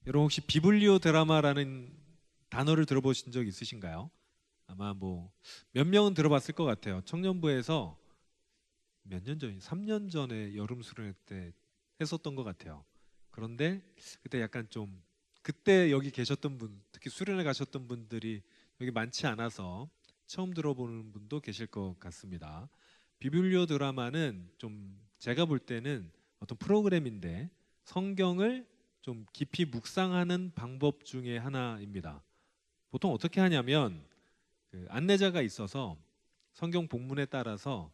여러분 혹시 비블리오 드라마라는 단어를 들어보신 적 있으신가요? 아마 뭐 몇 명은 들어봤을 것 같아요. 청년부에서 몇 년 전, 3년 전에 여름 수련회 때 했었던 것 같아요. 그런데 그때 약간 좀 그때 여기 계셨던 분, 특히 수련회 가셨던 분들이 여기 많지 않아서 처음 들어보는 분도 계실 것 같습니다. 비블리오 드라마는 좀 제가 볼 때는 어떤 프로그램인데 성경을 좀 깊이 묵상하는 방법 중에 하나입니다. 보통 어떻게 하냐면 그 안내자가 있어서 성경 본문에 따라서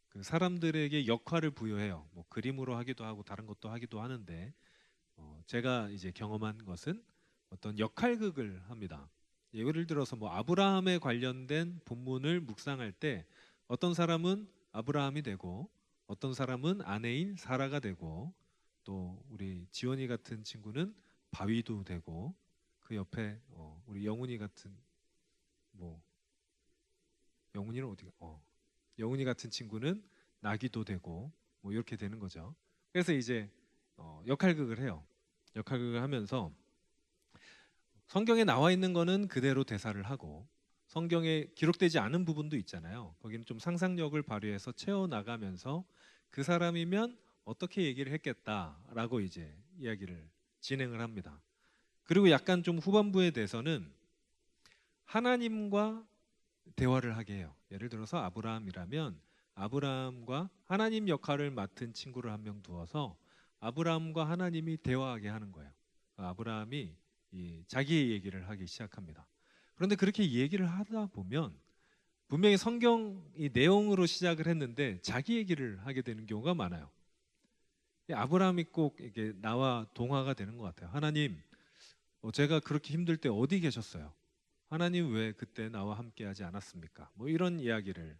그 사람들에게 역할을 부여해요. 뭐 그림으로 하기도 하고 다른 것도 하기도 하는데 제가 이제 경험한 것은 어떤 역할극을 합니다. 예를 들어서 뭐 아브라함에 관련된 본문을 묵상할 때 어떤 사람은 아브라함이 되고 어떤 사람은 아내인 사라가 되고 또 우리 지원이 같은 친구는 바위도 되고 그 옆에 우리 영훈이 같은 뭐 영훈이는 어디가 영훈이 같은 친구는 나귀도 되고 뭐 이렇게 되는 거죠. 그래서 이제 역할극을 해요. 역할극을 하면서 성경에 나와 있는 거는 그대로 대사를 하고 성경에 기록되지 않은 부분도 있잖아요. 거기는 좀 상상력을 발휘해서 채워 나가면서 그 사람이면 어떻게 얘기를 했겠다라고 이제 이야기를 진행을 합니다. 그리고 약간 좀 후반부에 대해서는 하나님과 대화를 하게 해요. 예를 들어서 아브라함이라면 아브라함과 하나님 역할을 맡은 친구를 한 명 두어서 아브라함과 하나님이 대화하게 하는 거예요. 아브라함이 자기의 얘기를 하기 시작합니다. 그런데 그렇게 얘기를 하다 보면 분명히 성경 이 내용으로 시작을 했는데 자기 얘기를 하게 되는 경우가 많아요. 아브라함이 꼭 이게 나와 동화가 되는 것 같아요. 하나님, 제가 그렇게 힘들 때 어디 계셨어요? 하나님 왜 그때 나와 함께하지 않았습니까? 뭐 이런 이야기를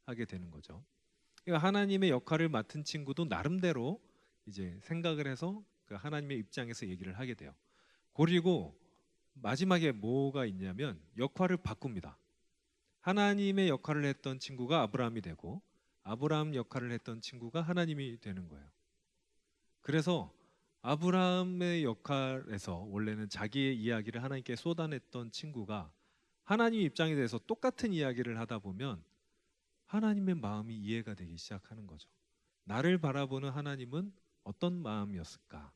하게 되는 거죠. 그러니까 하나님의 역할을 맡은 친구도 나름대로 이제 생각을 해서 그 하나님의 입장에서 얘기를 하게 돼요. 그리고 마지막에 뭐가 있냐면 역할을 바꿉니다. 하나님의 역할을 했던 친구가 아브라함이 되고 아브라함 역할을 했던 친구가 하나님이 되는 거예요. 그래서 아브라함의 역할에서 원래는 자기의 이야기를 하나님께 쏟아냈던 친구가 하나님 입장에 대해서 똑같은 이야기를 하다 보면 하나님의 마음이 이해가 되기 시작하는 거죠. 나를 바라보는 하나님은 어떤 마음이었을까?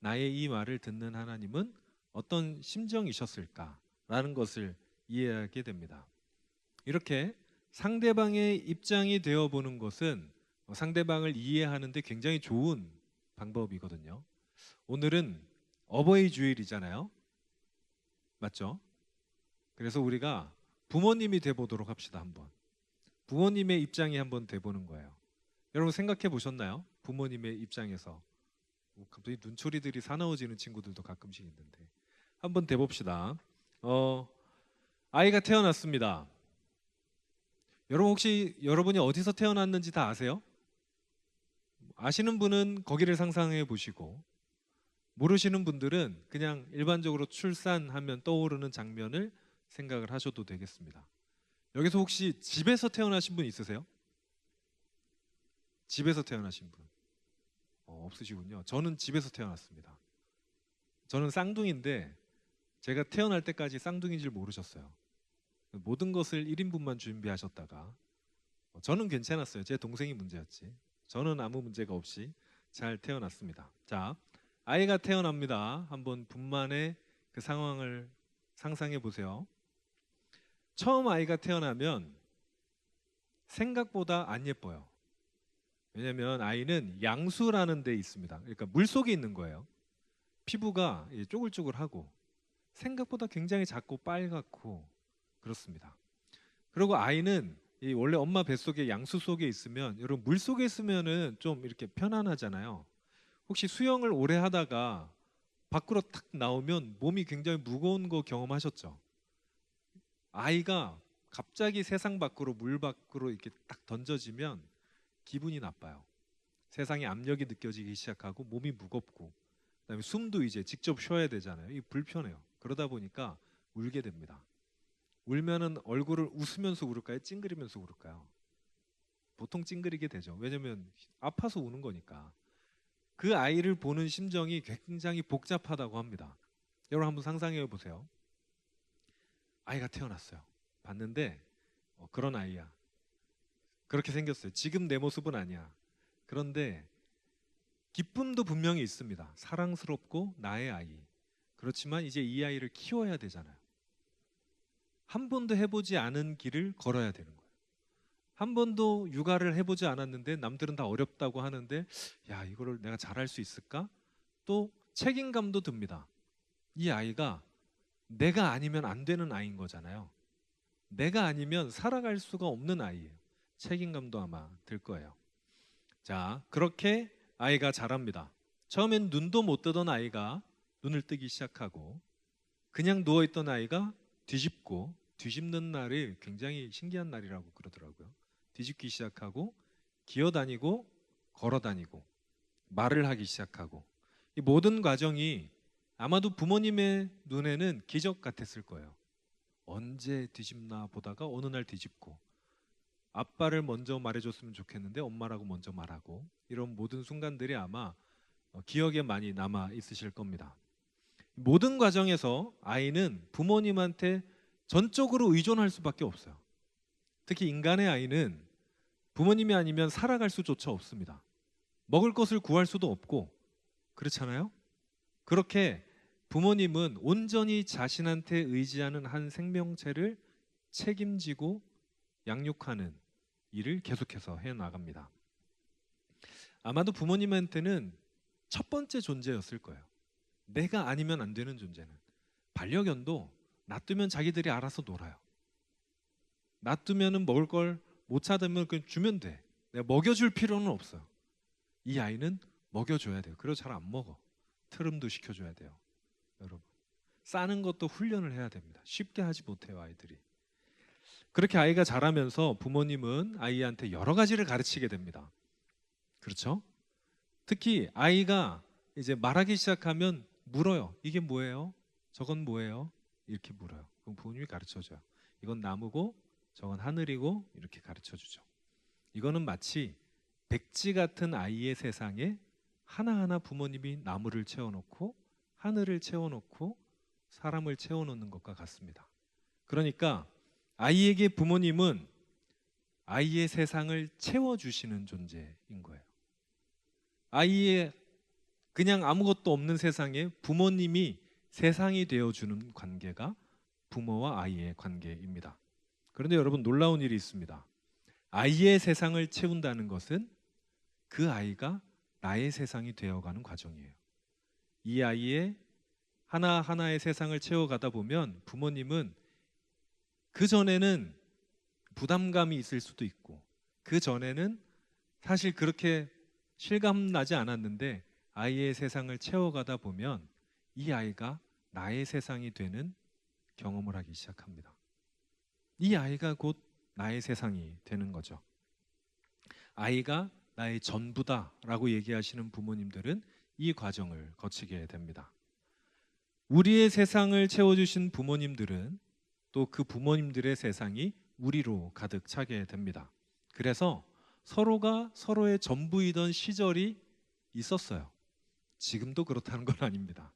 나의 이 말을 듣는 하나님은 어떤 심정이셨을까? 라는 것을 이해하게 됩니다. 이렇게 상대방의 입장이 되어 보는 것은 상대방을 이해하는데 굉장히 좋은 방법이거든요. 오늘은 어버이 주일이잖아요. 맞죠? 그래서 우리가 부모님이 돼 보도록 합시다, 한번. 부모님의 입장이 한번 돼 보는 거예요. 여러분 생각해 보셨나요? 부모님의 입장에서 갑자기 눈초리들이 사나워지는 친구들도 가끔씩 있는데 한번 돼 봅시다. 어, 아이가 태어났습니다. 여러분 혹시 여러분이 어디서 태어났는지 다 아세요? 아시는 분은 거기를 상상해 보시고 모르시는 분들은 그냥 일반적으로 출산하면 떠오르는 장면을 생각을 하셔도 되겠습니다. 여기서 혹시 집에서 태어나신 분 있으세요? 집에서 태어나신 분? 없으시군요. 저는 집에서 태어났습니다. 저는 쌍둥이인데 제가 태어날 때까지 쌍둥이인 줄 모르셨어요. 모든 것을 1인분만 준비하셨다가 저는 괜찮았어요. 제 동생이 문제였지. 저는 아무 문제가 없이 잘 태어났습니다. 자, 아이가 태어납니다. 한번 분만의 그 상황을 상상해 보세요. 처음 아이가 태어나면 생각보다 안 예뻐요. 왜냐하면 아이는 양수라는 데 있습니다. 그러니까 물 속에 있는 거예요. 피부가 쪼글쪼글하고 생각보다 굉장히 작고 빨갛고 그렇습니다. 그리고 아이는 원래 엄마 뱃속에 양수 속에 있으면 여러분 물 속에 있으면은 좀 이렇게 편안하잖아요. 혹시 수영을 오래 하다가 밖으로 탁 나오면 몸이 굉장히 무거운 거 경험하셨죠? 아이가 갑자기 세상 밖으로 물 밖으로 이렇게 딱 던져지면 기분이 나빠요. 세상에 압력이 느껴지기 시작하고 몸이 무겁고 그다음에 숨도 이제 직접 쉬어야 되잖아요. 이 불편해요. 그러다 보니까 울게 됩니다. 울면은 얼굴을 웃으면서 울을까요? 찡그리면서 울을까요? 보통 찡그리게 되죠. 왜냐면 아파서 우는 거니까. 그 아이를 보는 심정이 굉장히 복잡하다고 합니다. 여러분 한번 상상해 보세요. 아이가 태어났어요. 봤는데 그런 아이야. 그렇게 생겼어요. 지금 내 모습은 아니야. 그런데 기쁨도 분명히 있습니다. 사랑스럽고 나의 아이. 그렇지만 이제 이 아이를 키워야 되잖아요. 한 번도 해보지 않은 길을 걸어야 되는 거예요. 한 번도 육아를 해보지 않았는데 남들은 다 어렵다고 하는데 야, 이거를 내가 잘할 수 있을까? 또 책임감도 듭니다. 이 아이가 내가 아니면 안 되는 아이인 거잖아요. 내가 아니면 살아갈 수가 없는 아이예요. 책임감도 아마 들 거예요. 자, 그렇게 아이가 자랍니다. 처음엔 눈도 못 뜨던 아이가 눈을 뜨기 시작하고 그냥 누워있던 아이가 뒤집는 날이 굉장히 신기한 날이라고 그러더라고요. 뒤집기 시작하고 기어다니고 걸어다니고 말을 하기 시작하고 이 모든 과정이 아마도 부모님의 눈에는 기적 같았을 거예요. 언제 뒤집나 보다가 어느 날 뒤집고 아빠를 먼저 말해줬으면 좋겠는데 엄마라고 먼저 말하고 이런 모든 순간들이 아마 기억에 많이 남아 있으실 겁니다. 모든 과정에서 아이는 부모님한테 전적으로 의존할 수밖에 없어요. 특히 인간의 아이는 부모님이 아니면 살아갈 수조차 없습니다. 먹을 것을 구할 수도 없고 그렇잖아요. 그렇게 부모님은 온전히 자신한테 의지하는 한 생명체를 책임지고 양육하는 일을 계속해서 해나갑니다. 아마도 부모님한테는 첫 번째 존재였을 거예요. 내가 아니면 안 되는 존재는. 반려견도 놔두면 자기들이 알아서 놀아요. 놔두면 먹을 걸 못 찾으면 그냥 주면 돼. 내가 먹여줄 필요는 없어요. 이 아이는 먹여줘야 돼요. 그리고 잘 안 먹어. 트름도 시켜줘야 돼요. 여러분, 싸는 것도 훈련을 해야 됩니다. 쉽게 하지 못해요, 아이들이. 그렇게 아이가 자라면서 부모님은 아이한테 여러 가지를 가르치게 됩니다. 그렇죠? 특히 아이가 이제 말하기 시작하면 물어요. 이게 뭐예요? 저건 뭐예요? 이렇게 물어요. 그럼 부모님이 가르쳐줘요. 이건 나무고 저건 하늘이고 이렇게 가르쳐주죠. 이거는 마치 백지 같은 아이의 세상에 하나하나 부모님이 나무를 채워놓고 하늘을 채워놓고 사람을 채워놓는 것과 같습니다. 그러니까 아이에게 부모님은 아이의 세상을 채워주시는 존재인 거예요. 아이의 그냥 아무것도 없는 세상에 부모님이 세상이 되어주는 관계가 부모와 아이의 관계입니다. 그런데 여러분, 놀라운 일이 있습니다. 아이의 세상을 채운다는 것은 그 아이가 나의 세상이 되어가는 과정이에요. 이 아이의 하나하나의 세상을 채워가다 보면 부모님은 그 전에는 부담감이 있을 수도 있고 그 전에는 사실 그렇게 실감나지 않았는데 아이의 세상을 채워가다 보면 이 아이가 나의 세상이 되는 경험을 하기 시작합니다. 이 아이가 곧 나의 세상이 되는 거죠. 아이가 나의 전부다라고 얘기하시는 부모님들은 이 과정을 거치게 됩니다. 우리의 세상을 채워주신 부모님들은 또 그 부모님들의 세상이 우리로 가득 차게 됩니다. 그래서 서로가 서로의 전부이던 시절이 있었어요. 지금도 그렇다는 건 아닙니다.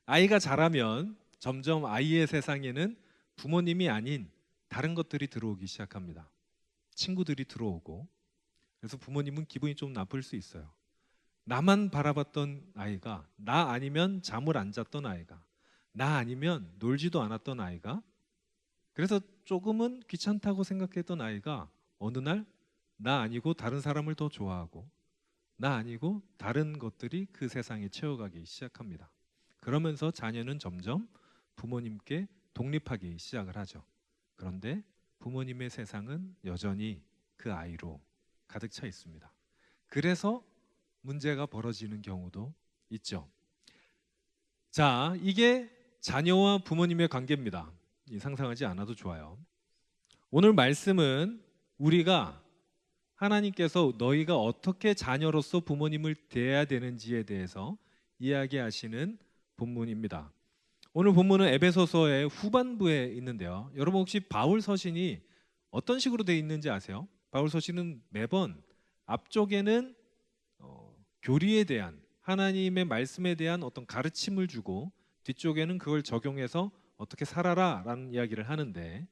아이가 자라면 점점 아이의 세상에는 부모님이 아닌 다른 것들이 들어오기 시작합니다. 친구들이 들어오고, 그래서 부모님은 기분이 좀 나쁠 수 있어요. 나만 바라봤던 아이가, 나 아니면 잠을 안 잤던 아이가, 나 아니면 놀지도 않았던 아이가, 그래서 조금은 귀찮다고 생각했던 아이가 어느 날 나 아니고 다른 사람을 더 좋아하고 나 아니고 다른 것들이 그 세상에 채워가기 시작합니다. 그러면서 자녀는 점점 부모님께 독립하기 시작을 하죠. 그런데 부모님의 세상은 여전히 그 아이로 가득 차 있습니다. 그래서 문제가 벌어지는 경우도 있죠. 자, 이게 자녀와 부모님의 관계입니다. 상상하지 않아도 좋아요. 오늘 말씀은 우리가 하나님께서 너희가 어떻게 자녀로서 부모님을 대해야 되는지에 대해서 이야기하시는 본문입니다. 오늘 본문은 에베소서의 후반부에 있는데요. 여러분 혹시 바울 서신이 어떤 식으로 되어 있는지 아세요? 바울 서신은 매번 앞쪽에는 교리에 대한 하나님의 말씀에 대한 어떤 가르침을 주고 뒤쪽에는 그걸 적용해서 어떻게 살아라라는 이야기를 하는데,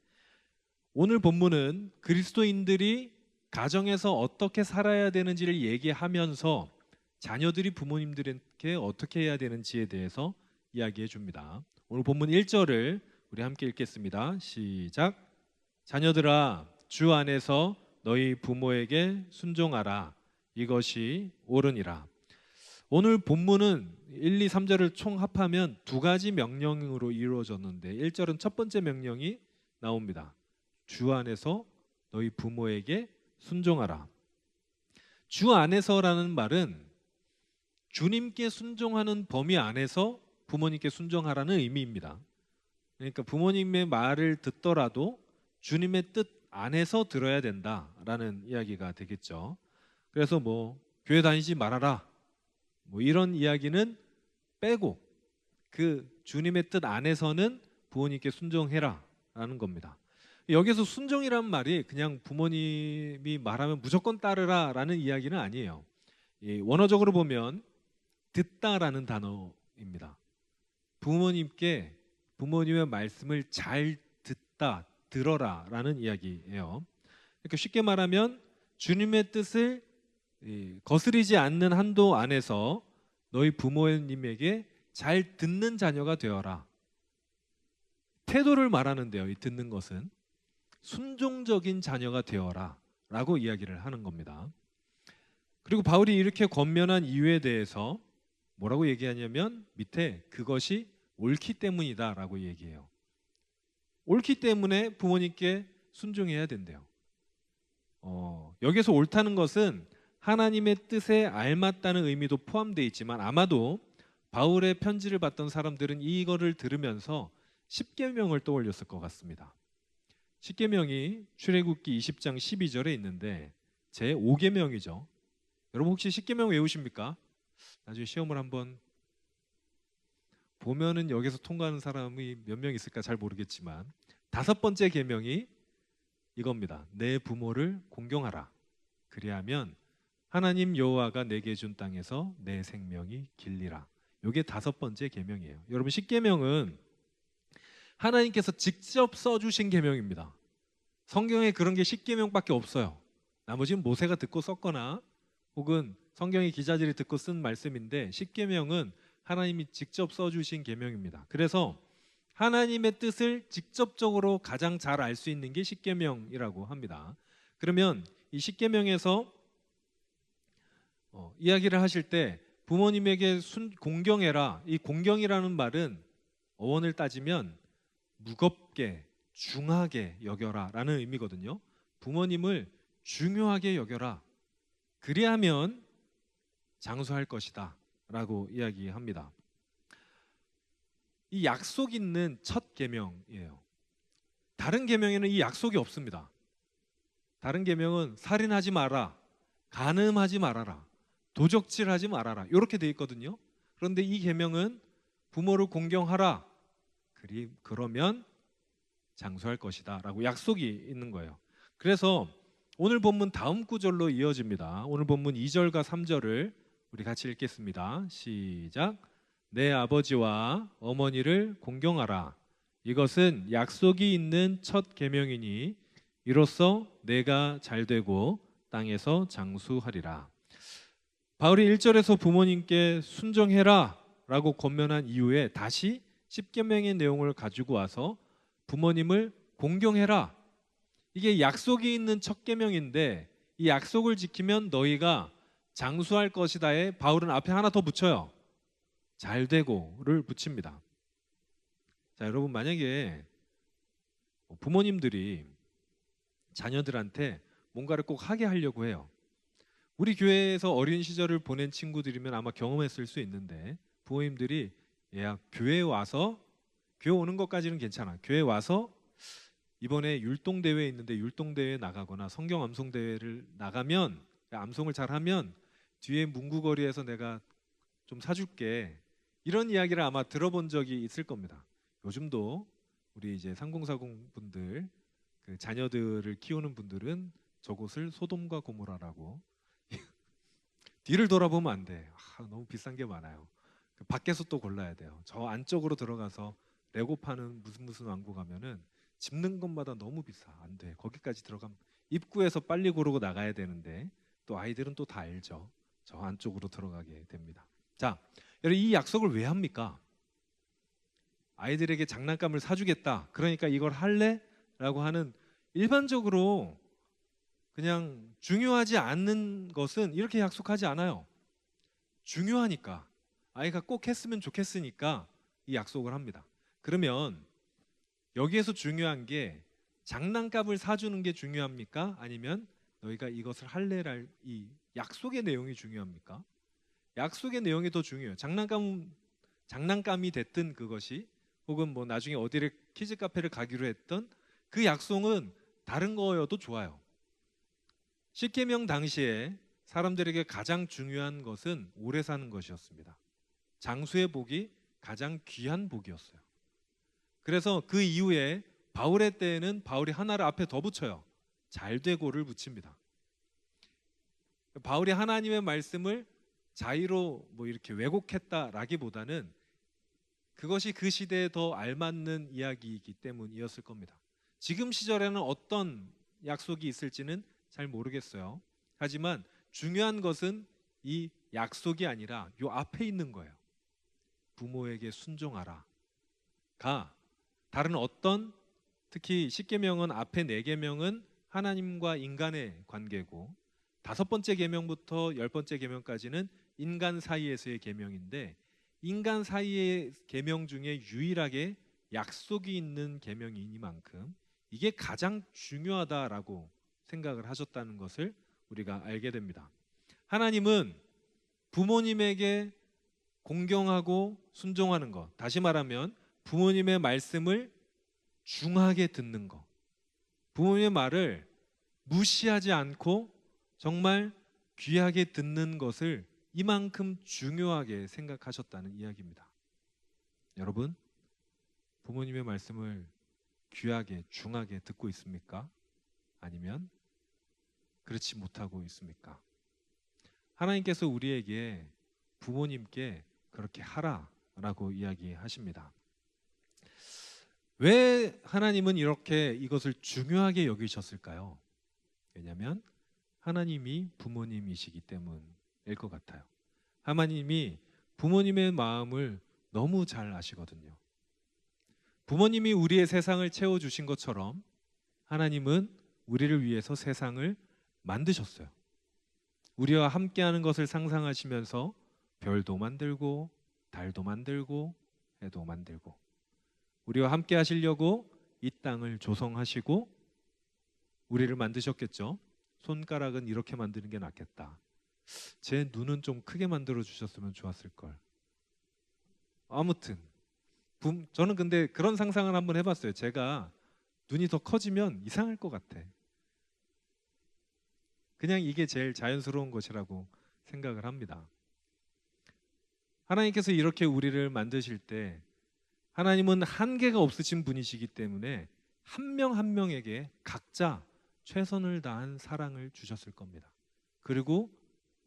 오늘 본문은 그리스도인들이 가정에서 어떻게 살아야 되는지를 얘기하면서 자녀들이 부모님들에게 어떻게 해야 되는지에 대해서 이야기해 줍니다. 오늘 본문 1절을 우리 함께 읽겠습니다. 시작. 자녀들아, 주 안에서 너희 부모에게 순종하라. 이것이 옳으니라. 오늘 본문은 1, 2, 3절을 총 합하면 두 가지 명령으로 이루어졌는데, 1절은 첫 번째 명령이 나옵니다. 주 안에서 너희 부모에게 순종하라. 주 안에서라는 말은 주님께 순종하는 범위 안에서 부모님께 순종하라는 의미입니다. 그러니까 부모님의 말을 듣더라도 주님의 뜻 안에서 들어야 된다라는 이야기가 되겠죠. 그래서 뭐 교회 다니지 말아라, 뭐 이런 이야기는 빼고 그 주님의 뜻 안에서는 부모님께 순종해라라는 겁니다. 여기서 순종이란 말이 그냥 부모님이 말하면 무조건 따르라라는 이야기는 아니에요. 원어적으로 보면 듣다라는 단어입니다. 부모님의 말씀을 잘 듣다, 들어라라는 이야기예요. 그러니까 쉽게 말하면 주님의 뜻을 거스리지 않는 한도 안에서 너희 부모님에게 잘 듣는 자녀가 되어라. 태도를 말하는데요. 이 듣는 것은 순종적인 자녀가 되어라 라고 이야기를 하는 겁니다. 그리고 바울이 이렇게 권면한 이유에 대해서 뭐라고 얘기하냐면 밑에 그것이 옳기 때문이다 라고 얘기해요. 옳기 때문에 부모님께 순종해야 된대요. 여기서 옳다는 것은 하나님의 뜻에 알맞다는 의미도 포함되어 있지만, 아마도 바울의 편지를 받던 사람들은 이거를 들으면서 십계명을 떠올렸을 것 같습니다. 십계명이 출애굽기 20장 12절에 있는데 제 5계명이죠. 여러분 혹시 십계명 외우십니까? 나중에 시험을 한번 보면은 여기서 통과하는 사람이 몇 명 있을까 잘 모르겠지만, 다섯 번째 계명이 이겁니다. 내 부모를 공경하라. 그리하면 하나님 여호와가 내게 준 땅에서 내 생명이 길리라. 이게 다섯 번째 계명이에요. 여러분 십계명은 하나님께서 직접 써주신 계명입니다. 성경에 그런 게 십계명밖에 없어요. 나머지는 모세가 듣고 썼거나 혹은 성경의 기자들이 듣고 쓴 말씀인데, 십계명은 하나님이 직접 써주신 계명입니다. 그래서 하나님의 뜻을 직접적으로 가장 잘 알 수 있는 게 십계명이라고 합니다. 그러면 이 십계명에서 이야기를 하실 때 부모님에게 공경해라, 이 공경이라는 말은 어원을 따지면 무겁게 중하게 여겨라 라는 의미거든요. 부모님을 중요하게 여겨라. 그리하면 장수할 것이다 라고 이야기합니다. 이 약속 있는 첫 계명이에요. 다른 계명에는 이 약속이 없습니다. 다른 계명은 살인하지 마라, 간음하지 말아라, 도적질하지 말아라 이렇게 돼 있거든요. 그런데 이 계명은 부모를 공경하라, 그러면 장수할 것이다 라고 약속이 있는 거예요. 그래서 오늘 본문 다음 구절로 이어집니다. 오늘 본문 2절과 3절을 우리 같이 읽겠습니다. 시작. 내 아버지와 어머니를 공경하라. 이것은 약속이 있는 첫 계명이니 이로써 내가 잘되고 땅에서 장수하리라. 바울이 1절에서 부모님께 순종해라 라고 권면한 이후에 다시 십계명의 내용을 가지고 와서 부모님을 공경해라. 이게 약속이 있는 첫 계명인데 이 약속을 지키면 너희가 장수할 것이다에 바울은 앞에 하나 더 붙여요. 잘되고를 붙입니다. 자, 여러분 만약에 부모님들이 자녀들한테 뭔가를 꼭 하게 하려고 해요. 우리 교회에서 어린 시절을 보낸 친구들이면 아마 경험했을 수 있는데, 부모님들이 얘야 교회에 와서, 교회 오는 것까지는 괜찮아, 교회 와서 이번에 율동대회 있는데 율동대회 나가거나 성경 암송대회를 나가면, 암송을 잘하면 뒤에 문구거리에서 내가 좀 사줄게, 이런 이야기를 아마 들어본 적이 있을 겁니다. 요즘도 우리 이제 3040 분들, 그 자녀들을 키우는 분들은 저곳을 소돔과 고모라라고 뒤를 돌아보면 안 돼. 너무 비싼 게 많아요. 밖에서 또 골라야 돼요. 저 안쪽으로 들어가서 레고 파는 무슨 왕국 가면은 집는 것마다 너무 비싸. 안 돼. 거기까지 들어가면 입구에서 빨리 고르고 나가야 되는데 또 아이들은 또 다 알죠. 저 안쪽으로 들어가게 됩니다. 자, 여러분 이 약속을 왜 합니까? 아이들에게 장난감을 사주겠다. 그러니까 이걸 할래? 라고 하는 일반적으로 그냥 중요하지 않는 것은 이렇게 약속하지 않아요. 중요하니까 아이가 꼭 했으면 좋겠으니까 이 약속을 합니다. 그러면 여기에서 중요한 게 장난감을 사주는 게 중요합니까? 아니면 너희가 이것을 할래랄 이 약속의 내용이 중요합니까? 약속의 내용이 더 중요해요. 장난감이 됐든 그것이 혹은 뭐 나중에 어디를 키즈 카페를 가기로 했던 그 약속은 다른 거여도 좋아요. 십계명 당시에 사람들에게 가장 중요한 것은 오래 사는 것이었습니다. 장수의 복이 가장 귀한 복이었어요. 그래서 그 이후에 바울의 때에는 바울이 하나를 앞에 더 붙여요. 잘되고를 붙입니다. 바울이 하나님의 말씀을 자의로 뭐 이렇게 왜곡했다라기보다는 그것이 그 시대에 더 알맞는 이야기이기 때문이었을 겁니다. 지금 시절에는 어떤 약속이 있을지는 잘 모르겠어요. 하지만 중요한 것은 이 약속이 아니라 요 앞에 있는 거예요. 부모에게 순종하라가 다른 어떤 특히 십계명은 앞에 네 계명은 하나님과 인간의 관계고 다섯 번째 계명부터 열 번째 계명까지는 인간 사이에서의 계명인데 인간 사이의 계명 중에 유일하게 약속이 있는 계명이니만큼 이게 가장 중요하다라고 생각을 하셨다는 것을 우리가 알게 됩니다. 하나님은 부모님에게 공경하고 순종하는 것, 다시 말하면 부모님의 말씀을 중하게 듣는 것, 부모님의 말을 무시하지 않고 정말 귀하게 듣는 것을 이만큼 중요하게 생각하셨다는 이야기입니다. 여러분, 부모님의 말씀을 귀하게, 중하게 듣고 있습니까? 아니면 그렇지 못하고 있습니까? 하나님께서 우리에게 부모님께 그렇게 하라라고 이야기하십니다. 왜 하나님은 이렇게 이것을 중요하게 여기셨을까요? 왜냐하면 하나님이 부모님이시기 때문일 것 같아요. 하나님이 부모님의 마음을 너무 잘 아시거든요. 부모님이 우리의 세상을 채워주신 것처럼 하나님은 우리를 위해서 세상을 만드셨어요. 우리와 함께하는 것을 상상하시면서 별도 만들고 달도 만들고 해도 만들고 우리와 함께 하시려고 이 땅을 조성하시고 우리를 만드셨겠죠. 손가락은 이렇게 만드는 게 낫겠다. 제 눈은 좀 크게 만들어 주셨으면 좋았을 걸. 아무튼 저는 근데 그런 상상을 한번 해봤어요. 제가 눈이 더 커지면 이상할 것 같아. 그냥 이게 제일 자연스러운 것이라고 생각을 합니다. 하나님께서 이렇게 우리를 만드실 때 하나님은 한계가 없으신 분이시기 때문에 한 명 한 명에게 각자 최선을 다한 사랑을 주셨을 겁니다. 그리고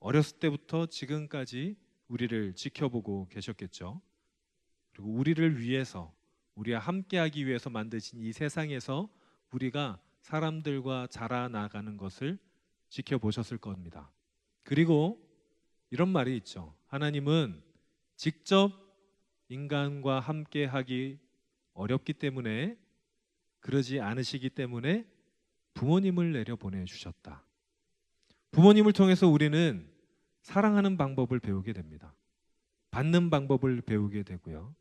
어렸을 때부터 지금까지 우리를 지켜보고 계셨겠죠. 그리고 우리를 위해서 우리와 함께하기 위해서 만드신 이 세상에서 우리가 사람들과 자라나가는 것을 지켜보셨을 겁니다. 그리고 이런 말이 있죠. 하나님은 직접 인간과 함께하기 어렵기 때문에 그러지 않으시기 때문에 부모님을 내려 보내주셨다. 부모님을 통해서 우리는 사랑하는 방법을 배우게 됩니다. 받는 방법을 배우게 되고요.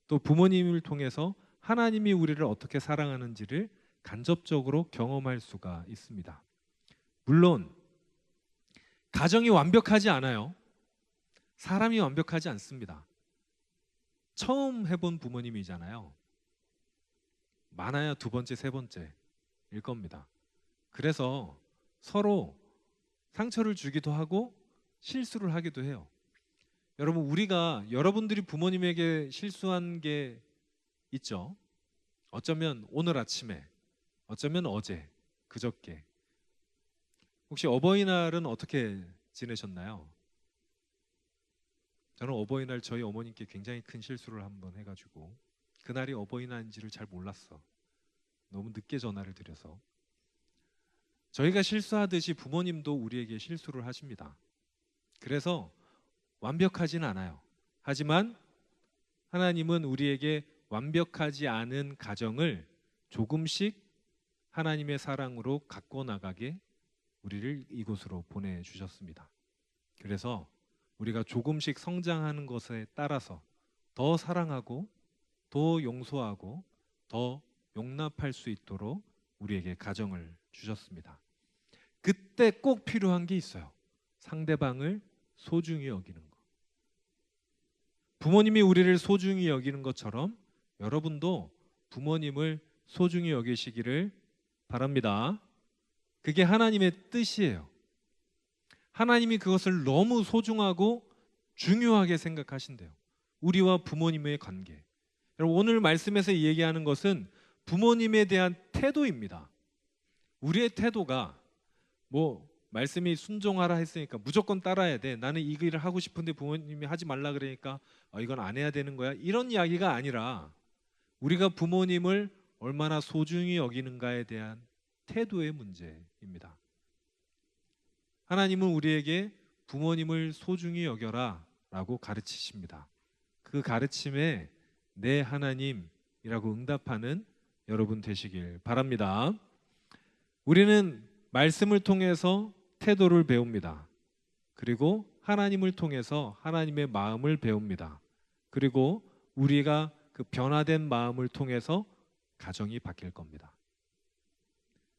또 부모님을 통해서 하나님이 우리를 어떻게 사랑하는지를 간접적으로 경험할 수가 있습니다. 물론 가정이 완벽하지 않아요. 사람이 완벽하지 않습니다. 처음 해본 부모님이잖아요. 많아야 두 번째, 세 번째일 겁니다. 그래서 서로 상처를 주기도 하고 실수를 하기도 해요. 여러분, 우리가 여러분들이 부모님에게 실수한 게 있죠. 어쩌면 오늘 아침에, 어쩌면 어제, 그저께. 혹시 어버이날은 어떻게 지내셨나요? 저는 어버이날 저희 어머님께 굉장히 큰 실수를 한번 해가지고 그날이 어버이날인지를 잘 몰랐어. 너무 늦게 전화를 드려서. 저희가 실수하듯이 부모님도 우리에게 실수를 하십니다. 그래서 완벽하진 않아요. 하지만 하나님은 우리에게 완벽하지 않은 가정을 조금씩 하나님의 사랑으로 갖고 나가게 우리를 이곳으로 보내주셨습니다. 그래서 우리가 조금씩 성장하는 것에 따라서 더 사랑하고 더 용서하고 더 용납할 수 있도록 우리에게 가정을 주셨습니다. 그때 꼭 필요한 게 있어요. 상대방을 소중히 여기는 것. 부모님이 우리를 소중히 여기는 것처럼 여러분도 부모님을 소중히 여기시기를 바랍니다. 그게 하나님의 뜻이에요. 하나님이 그것을 너무 소중하고 중요하게 생각하신대요. 우리와 부모님의 관계. 여러분, 오늘 말씀에서 얘기하는 것은 부모님에 대한 태도입니다. 우리의 태도가 말씀이 순종하라 했으니까 무조건 따라야 돼. 나는 이 일을 하고 싶은데 부모님이 하지 말라 그러니까 이건 안 해야 되는 거야. 이런 이야기가 아니라 우리가 부모님을 얼마나 소중히 여기는가에 대한 태도의 문제입니다. 하나님은 우리에게 부모님을 소중히 여겨라 라고 가르치십니다. 그 가르침에 네 하나님이라고 응답하는 여러분 되시길 바랍니다. 우리는 말씀을 통해서 태도를 배웁니다. 그리고 하나님을 통해서 하나님의 마음을 배웁니다. 그리고 우리가 그 변화된 마음을 통해서 가정이 바뀔 겁니다.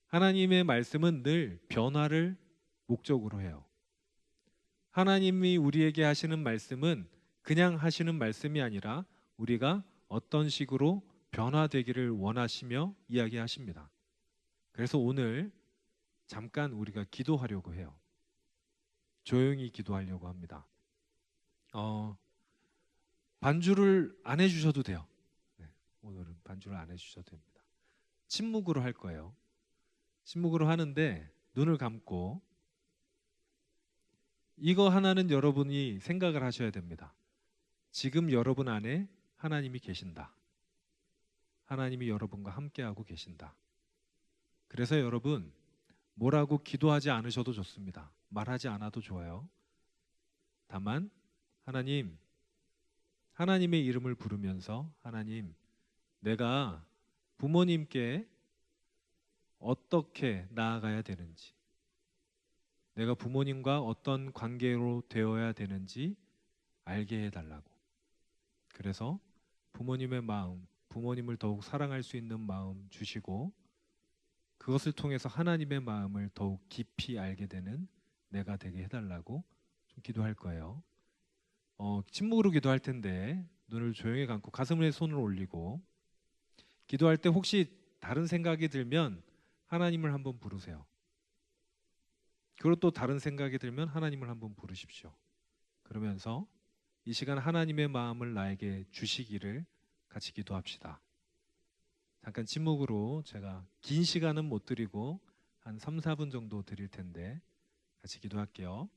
하나님의 말씀은 늘 변화를 목적으로 해요. 하나님이 우리에게 하시는 말씀은 그냥 하시는 말씀이 아니라 우리가 어떤 식으로 변화되기를 원하시며 이야기하십니다. 그래서 오늘 잠깐 우리가 기도하려고 해요. 조용히 기도하려고 합니다. 반주를 안 해주셔도 돼요. 네, 오늘은 반주를 안 해주셔도 됩니다. 침묵으로 할 거예요. 침묵으로 하는데 눈을 감고 이거 하나는 여러분이 생각을 하셔야 됩니다. 지금 여러분 안에 하나님이 계신다. 하나님이 여러분과 함께하고 계신다. 그래서 여러분 뭐라고 기도하지 않으셔도 좋습니다. 말하지 않아도 좋아요. 다만 하나님의 이름을 부르면서 하나님, 내가 부모님께 어떻게 나아가야 되는지, 내가 부모님과 어떤 관계로 되어야 되는지 알게 해달라고. 그래서 부모님의 마음, 부모님을 더욱 사랑할 수 있는 마음 주시고 그것을 통해서 하나님의 마음을 더욱 깊이 알게 되는 내가 되게 해달라고 좀 기도할 거예요. 침묵으로 기도할 텐데 눈을 조용히 감고 가슴에 손을 올리고 기도할 때 혹시 다른 생각이 들면 하나님을 한번 부르세요. 그리고 또 다른 생각이 들면 하나님을 한번 부르십시오. 그러면서 이 시간 하나님의 마음을 나에게 주시기를 같이 기도합시다. 잠깐 침묵으로 제가 긴 시간은 못 드리고 한 3, 4분 정도 드릴 텐데 같이 기도할게요.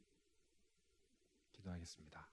기도하겠습니다.